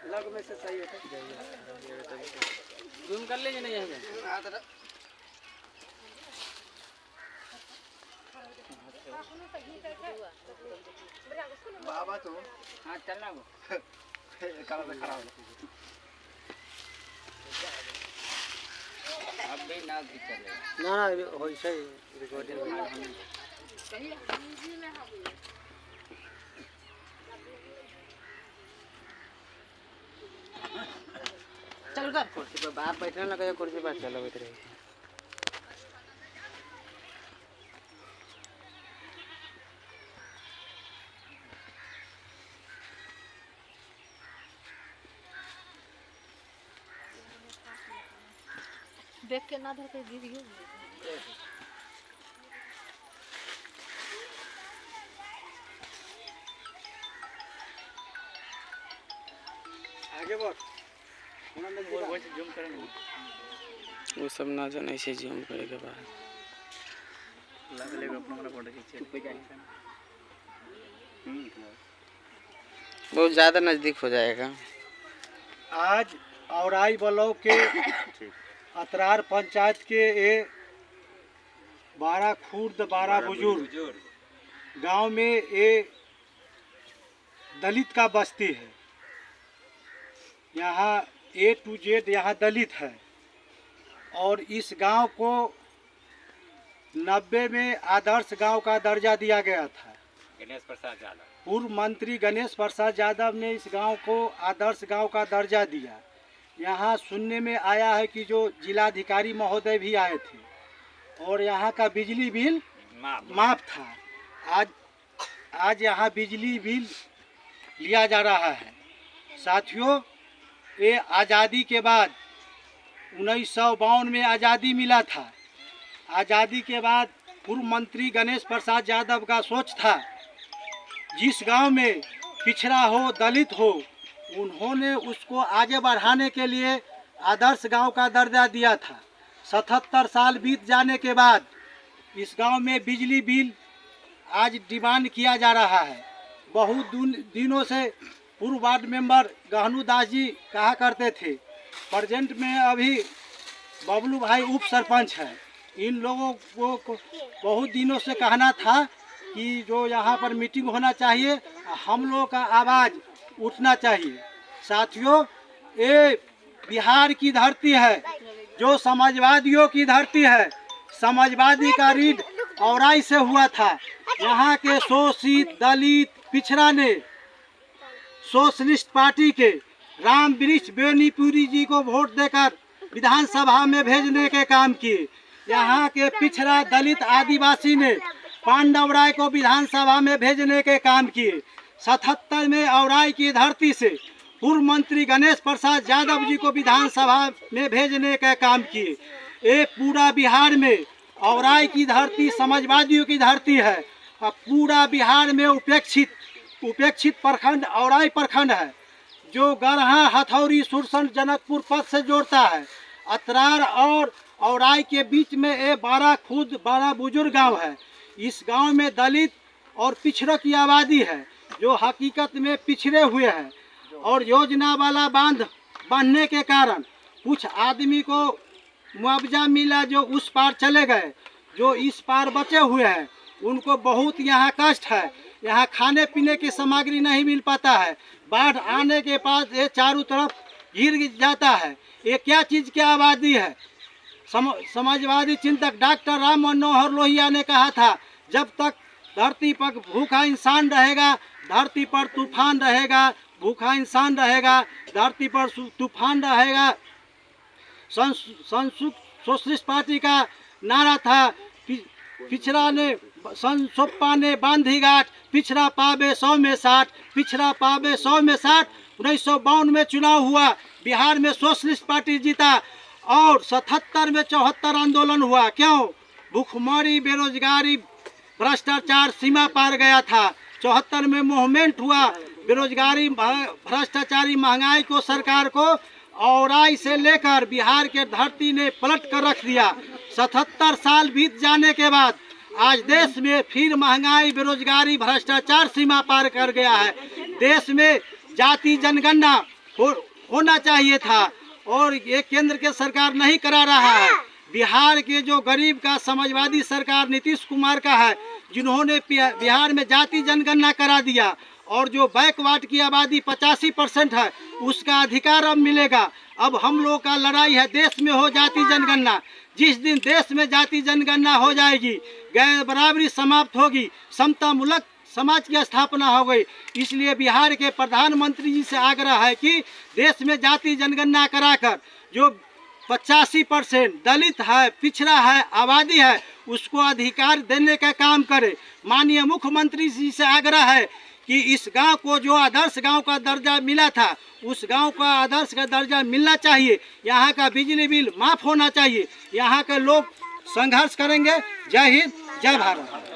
लग में से सही है जूम कर लीजिए नहीं है बाबा तो हाँ चलना वो कल में खड़ा हो अब भी ना दिक्कत ना हो सही रिकॉर्डिंग चल उधर कुर्सी पर बाहर बैठने लगा कुर्सी पर चलो बैठ रही देख के ना धर के गिर गई आगे बढ़ जूम करेंगे वो सब ना जाने ऐसे जूम करे के बाद बहुत ज़्यादा नज़दीक हो जाएगा। आज औराई ब्लॉक के अतरार पंचायत के ये 12 खुर्द 12 बुजुर्ग गांव में ये दलित का बस्ती है। यहाँ A to Z यहाँ दलित है और इस गांव को 90 में आदर्श गांव का दर्जा दिया गया था। गणेश प्रसाद यादव पूर्व मंत्री गणेश प्रसाद यादव ने इस गांव को आदर्श गांव का दर्जा दिया। यहाँ सुनने में आया है कि जो जिलाधिकारी महोदय भी आए थे और यहाँ का बिजली बिल माफ था। आज यहाँ बिजली बिल लिया जा रहा है। साथियों, ये आज़ादी के बाद 1952 में आज़ादी मिला था। आज़ादी के बाद पूर्व मंत्री गणेश प्रसाद यादव का सोच था जिस गांव में पिछड़ा हो दलित हो उन्होंने उसको आगे बढ़ाने के लिए आदर्श गांव का दर्जा दिया था। 77 साल बीत जाने के बाद इस गांव में बिजली बिल आज डिमांड किया जा रहा है। बहुत दिनों से पूर्व वार्ड मेंबर गहनू दास जी कहा करते थे। प्रेजेंट में अभी बबलू भाई उप सरपंच है। इन लोगों को बहुत दिनों से कहना था कि जो यहाँ पर मीटिंग होना चाहिए, हम लोगों का आवाज़ उठना चाहिए। साथियों, ये बिहार की धरती है जो समाजवादियों की धरती है। समाजवादी का रीढ़ औराई से हुआ था। यहाँ के शोषित दलित पिछड़ा ने सोशलिस्ट पार्टी के राम वृक्ष बेनीपुरी जी को वोट देकर विधानसभा में भेजने के काम किए। यहाँ के पिछड़ा दलित आदिवासी ने पांडव राय को विधानसभा में भेजने के काम किए। 77 में औराई की धरती से पूर्व मंत्री गणेश प्रसाद यादव जी को विधानसभा में भेजने का काम किए। ये पूरा बिहार में औराई की धरती समाजवादियों की धरती है। अब पूरा बिहार में उपेक्षित प्रखंड औराई प्रखंड है जो गरहा हथौड़ी सुरसन जनकपुर पथ से जोड़ता है। अतरार और औराई के बीच में ये 12 खुर्द 12 बुजुर्ग गांव है। इस गांव में दलित और पिछड़ों की आबादी है जो हकीकत में पिछड़े हुए हैं और योजना वाला बांध बनने के कारण कुछ आदमी को मुआवजा मिला जो उस पार चले गए। जो इस पार बचे हुए हैं उनको बहुत यहाँ कष्ट है। यहाँ खाने पीने की सामग्री नहीं मिल पाता है। बाढ़ आने के बाद ये चारों तरफ घिर जाता है। ये क्या चीज़ की आबादी है? समाजवादी चिंतक डॉक्टर राम मनोहर लोहिया ने कहा था, जब तक धरती पर भूखा इंसान रहेगा धरती पर तूफान रहेगा, भूखा इंसान रहेगा धरती पर तूफान रहेगा। सोशलिस्ट पार्टी का नारा था, पिछड़ा ने सोप्पा ने बांधी गांठ, पिछड़ा पावे 100 में 60, पिछड़ा पावे 100 में 60। 1952 में चुनाव हुआ, बिहार में सोशलिस्ट पार्टी जीता और 77 में 74 आंदोलन हुआ। क्यों? भूखमरी, बेरोजगारी, भ्रष्टाचार सीमा पार गया था। 74 में मूवमेंट हुआ, बेरोजगारी, भ्रष्टाचारी, महंगाई को सरकार को औराई से लेकर बिहार के धरती ने पलट कर रख दिया। 77 साल बीत जाने के बाद आज देश में फिर महंगाई, बेरोजगारी, भ्रष्टाचार सीमा पार कर गया है। देश में जाति जनगणना होना चाहिए था और ये केंद्र के सरकार नहीं करा रहा है। बिहार के जो गरीब का समाजवादी सरकार नीतीश कुमार का है, जिन्होंने बिहार में जाति जनगणना करा दिया और जो बैकवर्ड की आबादी 85% है उसका अधिकार अब मिलेगा। अब हम लोग का लड़ाई है देश में हो जाति जनगणना। जिस दिन देश में जाति जनगणना हो जाएगी, गैर बराबरी समाप्त होगी, समता मूलक समाज की स्थापना हो गई। इसलिए बिहार के प्रधानमंत्री जी से आग्रह है कि देश में जाति जनगणना कराकर जो 85% दलित है, पिछड़ा है, आबादी है, उसको अधिकार देने का काम करे। माननीय मुख्यमंत्री जी से आग्रह है कि इस गांव को जो आदर्श गांव का दर्जा मिला था, उस गांव का आदर्श का दर्जा मिलना चाहिए। यहाँ का बिजली बिल माफ़ होना चाहिए। यहाँ के लोग संघर्ष करेंगे। जय हिंद, जय भारत।